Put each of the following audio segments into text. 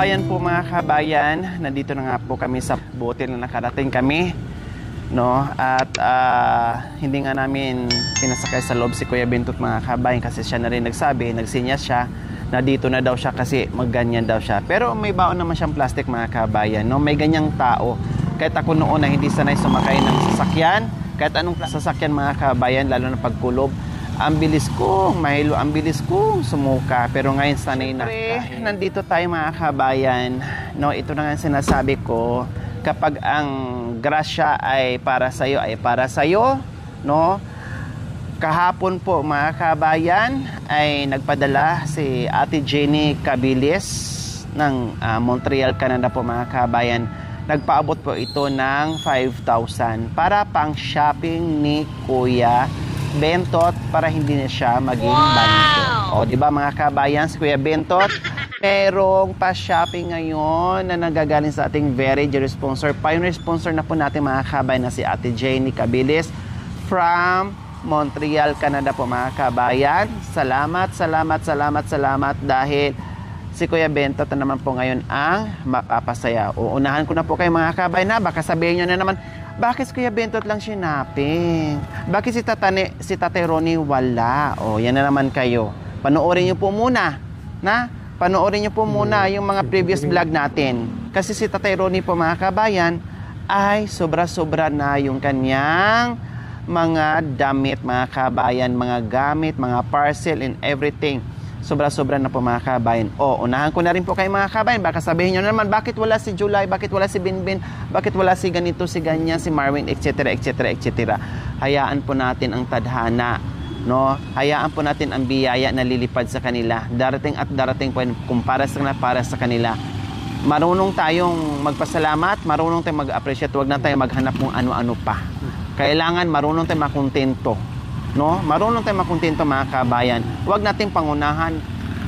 ayan po mga kabayan, nandito na nga po kami sa bote na nakarating kami, no? At hindi nga namin pinasakay sa loob si Kuya Bentot mga kabayan kasi siya na rin nagsabi, nagsinyas siya na dito na daw siya kasi magganyan daw siya. Pero may baon naman siyang plastic mga kabayan, no? May ganyang tao. Kahit ako noon na hindi sanay sumakay ng sasakyan, kahit anong sasakyan mga kabayan, lalo na pagkulob, ang bilis kong sumuka. Pero ngayon sanay na. Nandito tayo mga kabayan. No, ito na nga sinasabi ko. Kapag ang grasya ay para sa'yo, no? Kahapon po mga kabayan ay nagpadala si Ate Jenny Cabilis ng Montreal, Canada po mga kabayan. Nagpaabot po ito ng 5,000 para pang shopping ni Kuya Bentot para hindi na siya maging banito. O, di ba mga kabayan, si Kuya Bentot, merong pa-shopping ngayon na nanggagaling sa ating very dear sponsor. Pioneer sponsor na po natin mga kabayan na si Ate Jenny Cabilis from Montreal, Canada po mga kabayan. Salamat dahil si Kuya Bentot na naman po ngayon ang makapasaya. Uunahan ko na po kayo mga kabayan na baka sabihin nyo na naman, bakit Kuya Bentot lang sinaping? Bakit si Tatay Ronnie wala? O, yan na naman kayo. Panoorin nyo po muna. Panoorin nyo po muna yung mga previous vlog natin. Kasi si Tatay Ronnie po mga kabayan ay sobra-sobra na yung kanyang mga damit mga kabayan, mga gamit, mga parcel and everything. Sobra-sobra na po mga kabayan. O, unahan ko na rin po kayo mga kabayan. Baka sabihin nyo naman, bakit wala si July? Bakit wala si Binbin? Bakit wala si ganito, si ganyan, si Marvin, etc. Hayaan po natin ang tadhana. No? Hayaan po natin ang biyaya na lilipad sa kanila. Darating at darating po kung para sa kanila. Marunong tayong magpasalamat, marunong tayong mag-appreciate. Huwag na tayong maghanap kung ano-ano pa. Kailangan marunong tayong makontento. No? Marunong tayong makontento mga kabayan. Huwag nating pangunahan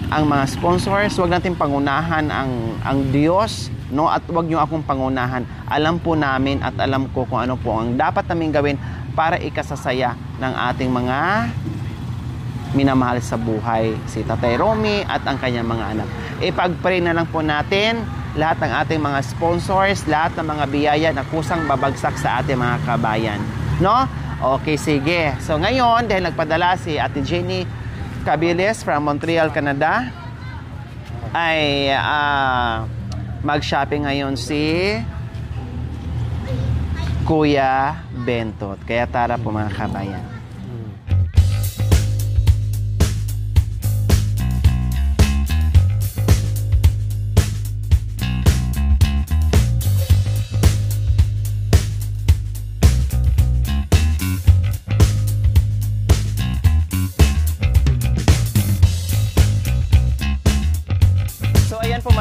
ang mga sponsors, huwag nating pangunahan ang Diyos, no? At huwag niyo akong pangunahan. Alam po namin at alam ko kung ano po ang dapat namin gawin para ikasasaya ng ating mga minamahal sa buhay, si Tatay Romy at ang kanyang mga anak. Ipag-pray na lang po natin lahat ng ating mga sponsors, lahat ng mga biyaya na kusang babagsak sa ating mga kabayan, no? Okay, sige. So ngayon, dahil nagpadala si Ate Jenny Cabilis from Montreal, Canada, ay mag-shopping ngayon si Kuya Bentot. Kaya tara po mga kabayan.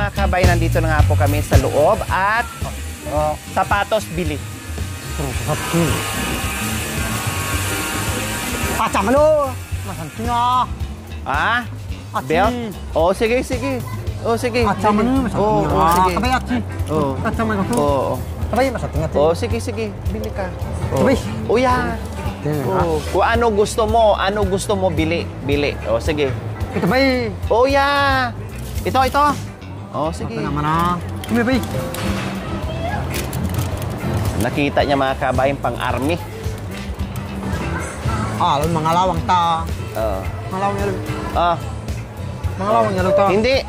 Kabayan, nandito na nga po kami sa loob at sapatos bili. Pacamalo, masantinga. Ah? Bel? Oh, sige. Oh, sige. Pacamalo, masantinga. Oh, sige. Kabay ati. Oh. Pacamalo to. Oh. Kabay masantinga. Oh, sige. Bili ka. Oh. Kabay. Oh, yan. Oh. Kung ano gusto mo, bili. Oh, sige. Ito bay. Oh, yeah. Ito. Oh, sige. Ito naman na. Kumibay. Nakita niya mga kabayan pang army. Mga lawang ta. Mga lawang yalo. Mga lawang yalo ta. Hindi.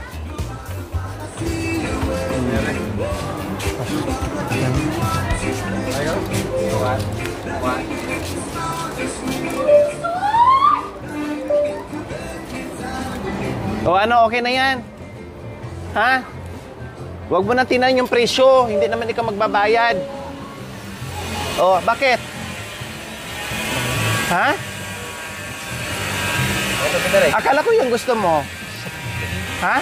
O ano, okay na yan? Ha? Huwag mo na tinayin yung presyo. Hindi naman ikaw magbabayad. Oh, bakit? Ha? Akala ko yung gusto mo. Ha?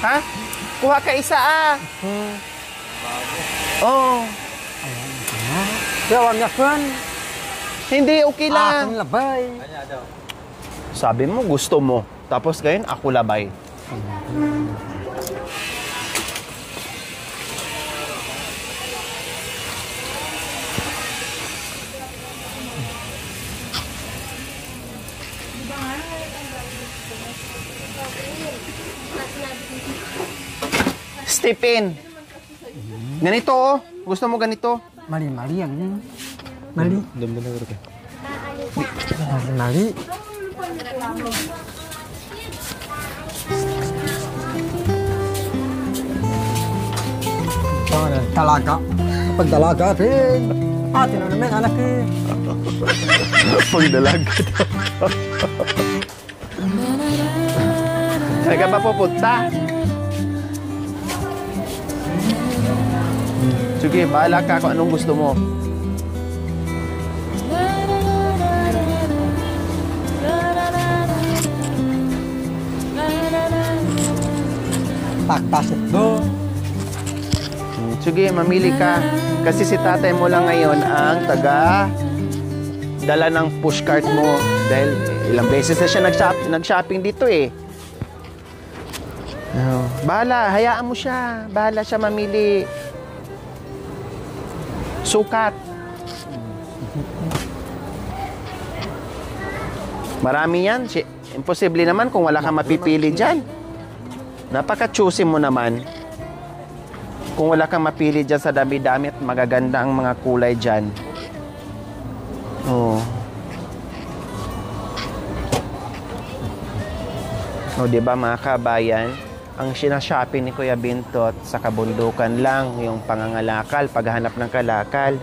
Ha? Kuha ka isa Oh. Yawan niya kan. Hindi, okay lang. Akong labay. Sabi mo, gusto mo. Tapos ngayon, ako labay. Step in. Ganito, oh. Gusto mo ganito? Mali yan. Mali. Mali. Dalaga. Kapag dalaga rin. Atin na naman, anak eh. Pag dalaga daw. Saan ka ba pupunta? Sige, bahala ka kung anong gusto mo. Taktasit do. Sige, mamili ka. Kasi si tatay mo lang ngayon ang dala ng pushcart mo. Dahil ilang beses na siya nag-shopping dito eh. Bahala, hayaan mo siya. Bahala siya mamili. Sukat. Marami yan. Imposible naman kung wala kang mapipili dyan. Napaka-choosy mo naman. Kung wala kang mapili dyan sa dami-dami at magaganda ang mga kulay dyan. Oh. O, diba mga kabayan? Ang sinashopping ni Kuya Bintot sa kabundukan lang, yung pangangalakal, paghahanap ng kalakal.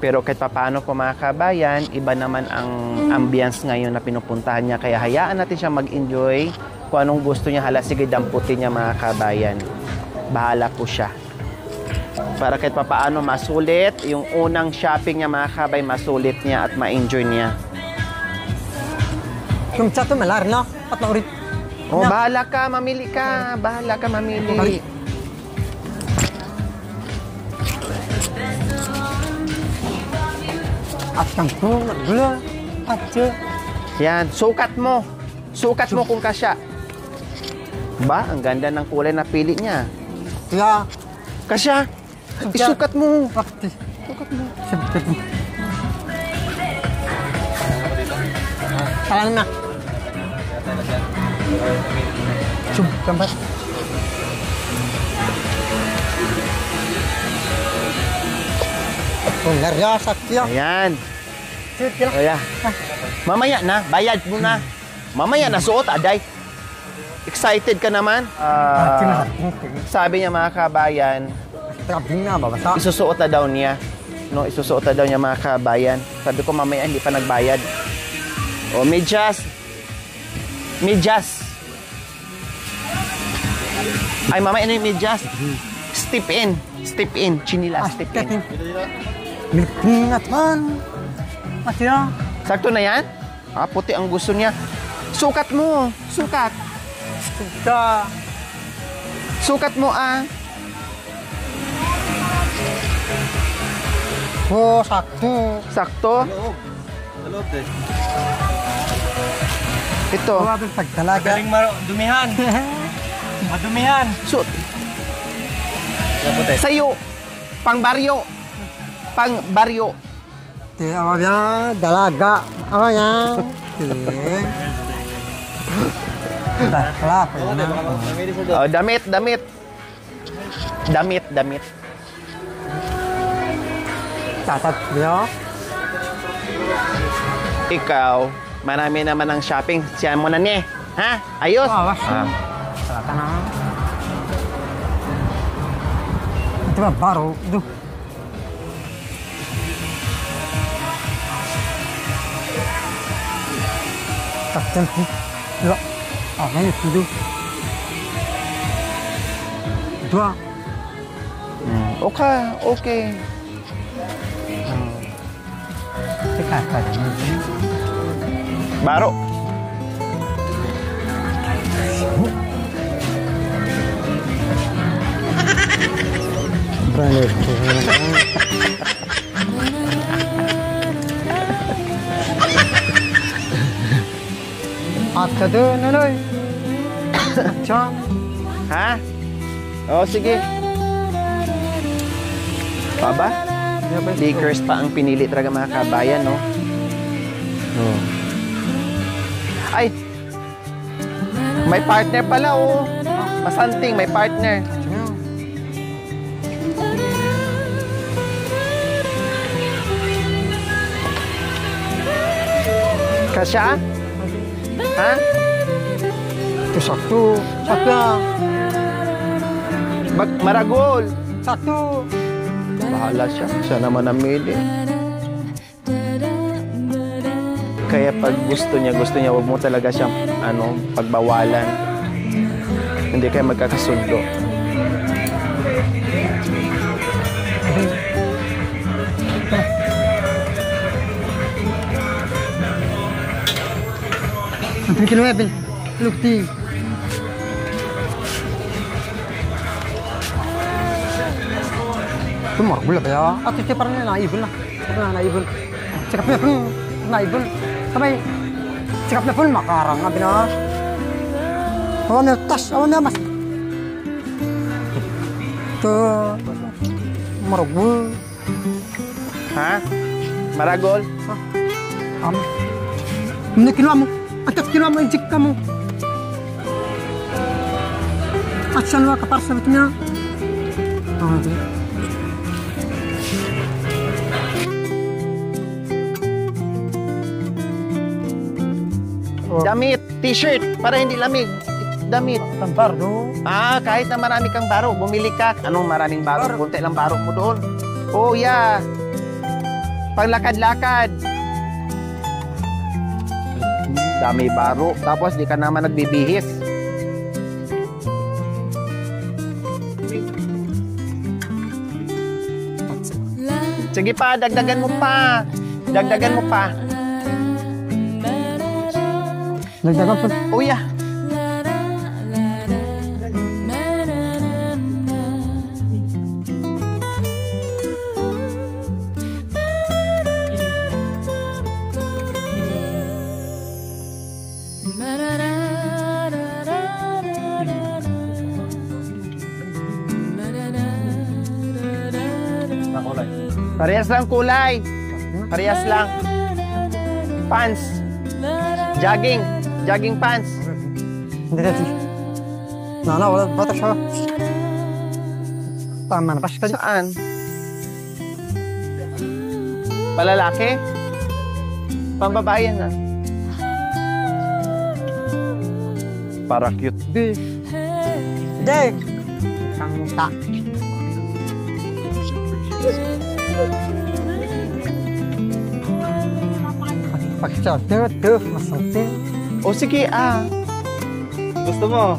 Pero kahit papaano po mga kabayan, iba naman ang ambience ngayon na pinupuntahan niya. Kaya hayaan natin siya mag-enjoy kung anong gusto niya. Hala, sige, damputin niya mga kabayan. Bahala po siya. Para kahit papaano masulit, yung unang shopping niya mga kabay, masulit niya at ma-enjoy niya. Yung chat to malar na. At naurit. Oh, bahala ka, mamili ka. Bahala ka, mamili. At kang po, nagula. At yan, sukat mo. Sukat mo kung kasya. Ba, ang ganda ng kulay na pili niya. kaya, Kasya. Isukat mo. bakit? Sukat mo. Sabit mo. Salang na. Sub, kampat. Oh, larga, sakya. Ayan. Sweet ka lang. Kaya. Mamaya na, bayad mo na. Mamaya na, suot, aday. Excited ka naman? Sabi niya mga kabayan, Trabing na, babasa. isusuot na daw niya. No, isusuot na daw niya mga kabayan. Sabi ko mamaya hindi pa nagbayad. O, medyas. Medyas. Ay, mamaya na yung medyas. Step in. Step in. Chinila, step in. Milpingat man. Masya. Sakto na yan? Ah, puti ang gusto niya. Sukat mo. Sukat. Suka. Sukat mo ah. Oh, sakto. Sakto. Ito. Oh, abang pagdalaga. Galing dumihan. Madumihan. Suot. Sayo. Pang baryo. Pang baryo. Te, awag yan. Dalaga. Awag yan. Wala pa yun na. Oh, damit, damit. Damit, damit. Tatat niyo. Ikaw, marami naman ang shopping. Siya mo na niya. Ha? Ayos? Awas. Tata na. Ito ba, baro? Ito. Taktan ko. Dua. Ah, ngayon, ito. Dua. Okay, okay. Teka, teka. Baro. Brother. At ka doon, Nanoy. Atcha. Ha? Oh, sige. Baba? Liquors pa ang pinili talaga mga kabayan, no? Oh. Ay! May partner pala, oh. Masanting, may partner. Kasya? Ha? Ito sakto. Sakto lang. Maragol. Sakto. Bahala siya. Siya naman ang mili. Kaya pag gusto niya, huwag mo talaga siyang pagbawalan. Hindi kayo magkakasundo. Ang kilometer. Lukti. Itu margul apa ya? Atau siapa orang naibul lah, pernah naibul. Cakapnya pun naibul. Tapi cakapnya pun makarang, abi na. Awalnya tas, awalnya mas. Tuh margul. Ha? Maragol? Hindi kinuha mo. At kinuha mo yung jig ka mo. At saan ka para sa niya? Damit, t-shirt, para hindi lamig. Damit. Ang bardo. Kahit na marami kang baro, bumili ka. Anong maraming baro? Kunti lang baro mo doon. Oh, yeah. Panglakad-lakad. Dami baro. Tapos, di ka naman nagbibihis. Sige pa, dagdagan mo pa. Dagdagan mo pa. Nagdagan po. Oh, yeah. Parehas lang kulay. Parehas lang. Pants. Jogging. Jogging pants. Hindi natin. Wala batas siya. Tama na, pas ka. Saan? Palalaki? Pambabayan na. Para cute. Hindi. Kangta. Pag-charter, masante. O sige, Gusto mo?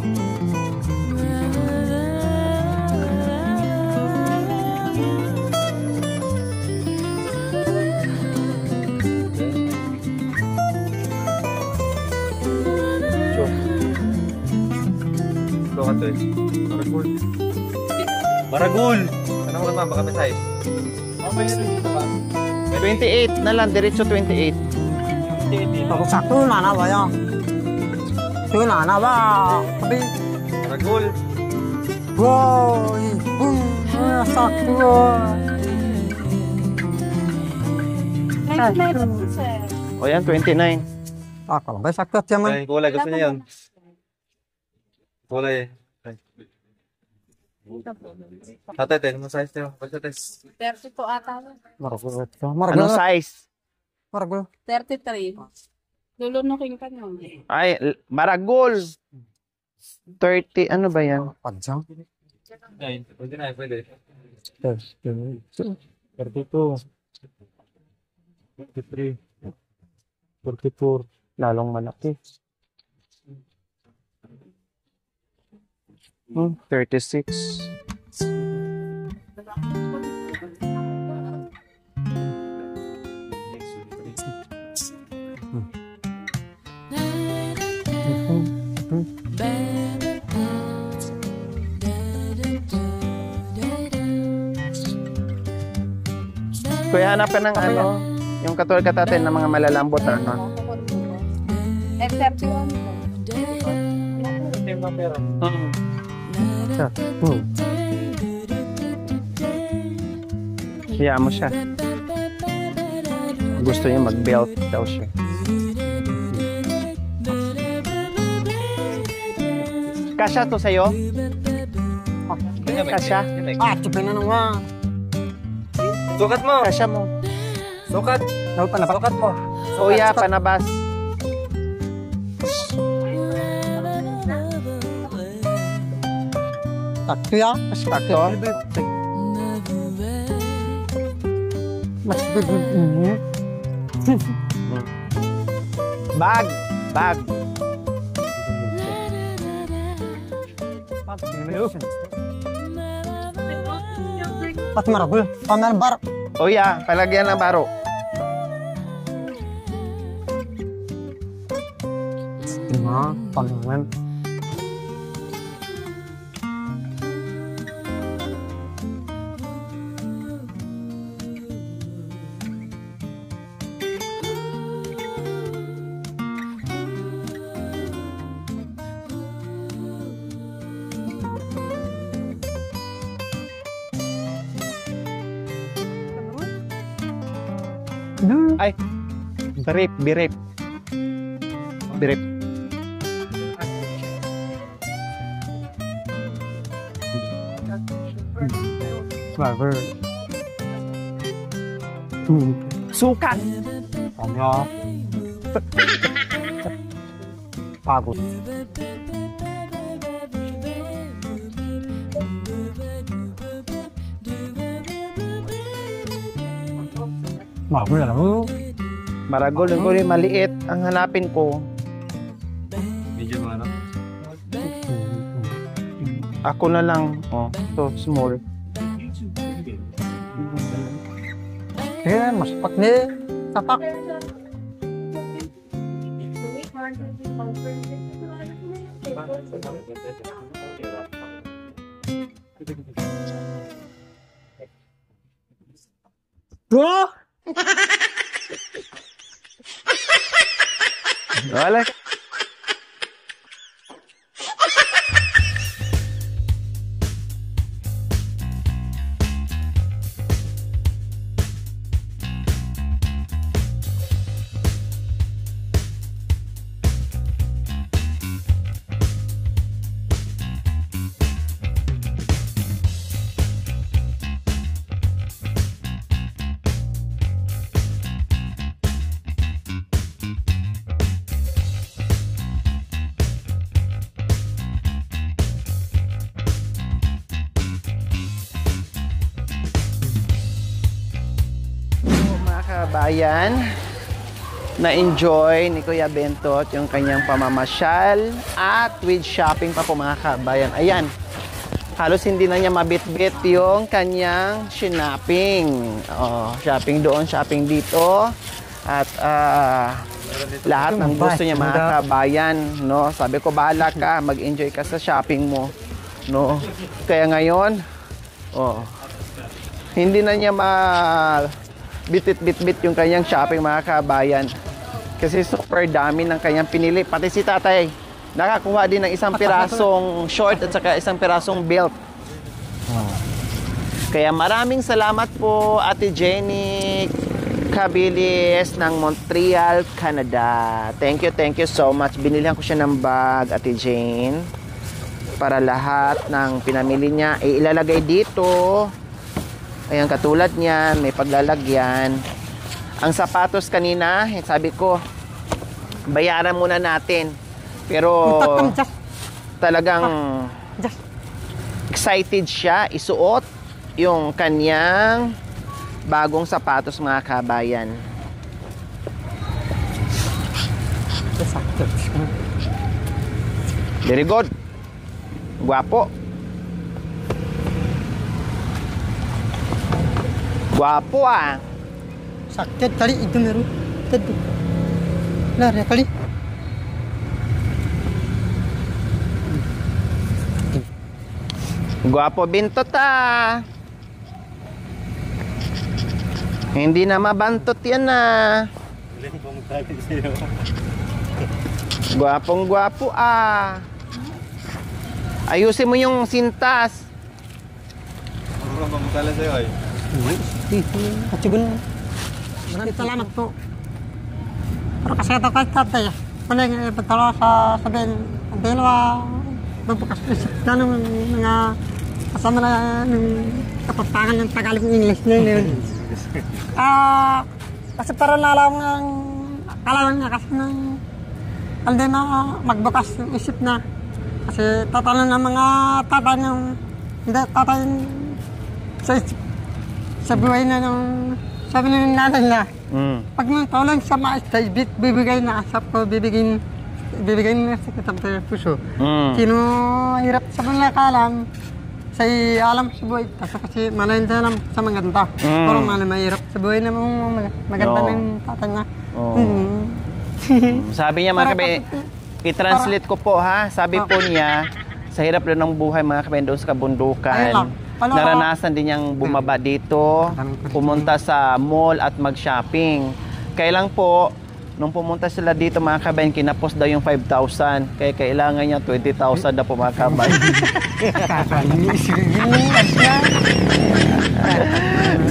Ito eh. Maragul. Maragul! Ano mo naman? Baka may size. May 28 na lang, diretso 28. Ako sakto na ba yan? Ito na ba? Sabi, Maragul. wow, boom, sakto. O yan, 29. Kalau ba sakto at yaman? Ay, kulay. Gusto niya yun. Kulay. Tatay, tayo naman size niyo. Pagsates. 30 po ata. Maragul. Anong size? Maragul. 33. Lulunukin ka nyo. Ay, maragol. 30, ano ba yan? Padyang. Ay, pwede na, pwede. 32. 43. 44. Lalong malaki. 36. Kuya, hanap ka ng yung katulad katatin ng mga malalambot na F31 po. Hiya mo siya. Gusto niya mag-belt daw siya. Kasya to sa'yo? Kasya? Tipin na naman. Sukat mo! Kasya mo. Sukat! Daw pa na. Sukat mo! Kuya, panabas. Sakto ya. Sakto? Mas bigod. Bag. Bag. Pat marabul. Pamer bar. Oh yeah, palagyan ng baro. Pandangan. Ay, birip, birip. Birip. Barber. Sukat. Tama. Pagod. Barber alam mo. Maragol, yung kulay maliit. Ang hanapin ko, Medyo ano? ako na lang. Oh, so small. Kaya mas pak ni tapak. Bro! Wala. Kabayan, na-enjoy ni Kuya Bentot yung kanyang pamamasyal at with shopping pa po mga kabayan. Ayan, halos hindi na niya mabit-bit yung kanyang shopping. Oh, shopping doon, shopping dito. At lahat ng gusto niya mga kabayan, no? Sabi ko, bahala ka, mag-enjoy ka sa shopping mo, no? Kaya ngayon, oh, hindi na niya bitit-bit-bit yung kanyang shopping mga kabayan. Kasi super dami ng kanyang pinili. Pati si tatay, nakakuha din ng isang pirasong short at saka isang pirasong belt. Kaya maraming salamat po Ate Jenny Cabilis ng Montreal, Canada. Thank you so much. Binilihan ko siya ng bag, Ate Jane. Para lahat ng pinamili niya, ilalagay dito. Ayan, katulad niyan, may paglalagyan. Ang sapatos kanina, sabi ko, bayaran muna natin. Pero talagang excited siya isuot yung kanyang bagong sapatos mga kabayan. Very good. Guwapo. Guwapo ah. Sakit kali itu meru. Tadi. Lah ya kali. Guwapo Bentot ah. Hindi na mabantot yan ah. Guwapong guwapo ah. Ayusin mo yung sintas. Ano ka pamutala sa'yo ay? Kacubun. Maraming salamat po. Pero kasi ito kahit tatay, paling ipagtalo sa sabihin, ang dalawa, magbukas isip na ng mga kasama na ng kapagpangan ng Tagalog ng English na yun. Kasi parang alam niya kasi nang hindi na magbukas yung isip na. Kasi tatanong ng mga tatay ng Hindi, tatay, sa buhay na nung, sabi ng nanay niya, pag nang tulong sa maestay, bibigay na asap ko, bibigay na sa kitang puso. Sino hirap sa manlakalan, sa alam sa buhay, kasi malayin na lang sa maganda. Pero mahirap sa buhay na maganda ng tatay niya. Sabi niya mga kabayan, i-translate ko po ha, sabi po niya, sa hirap rin ng buhay mga kabayan doon sa kabundukan, naranasan din niyang bumaba dito, pumunta sa mall at mag-shopping. Kailan po, nung pumunta sila dito mga kabayan, kinapos daw yung 5,000. Kaya kailangan niya 20,000 na po mga kabayan.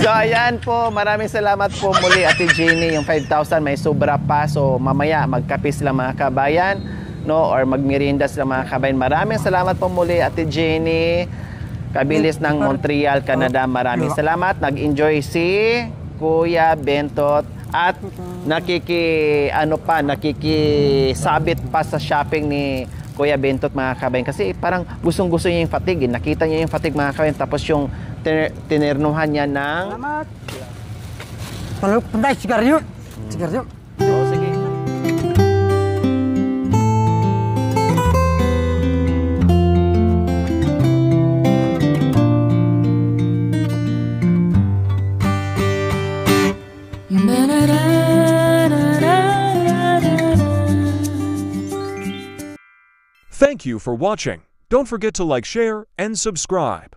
So ayan po, maraming salamat po muli Ate Jenny. Yung 5,000 may sobra pa. So mamaya magkape sila mga kabayan, no? Or magmerienda sila mga kabayan. Maraming salamat po muli Ate Jenny. Kabilis ng Montreal, Canada. Maraming salamat. Nag-enjoy si Kuya Bentot at nakikisabit pa sa shopping ni Kuya Bentot mga kabayan. Kasi parang gustong-gusto niya yung fatigue. Nakita niya yung fatigue mga kabayan. Tapos yung tinirnuhan niya ng... Salamat. Panday, sigarilyo. Sigarilyo. Oo, sige. Thank you for watching. Don't forget to like, share, and subscribe.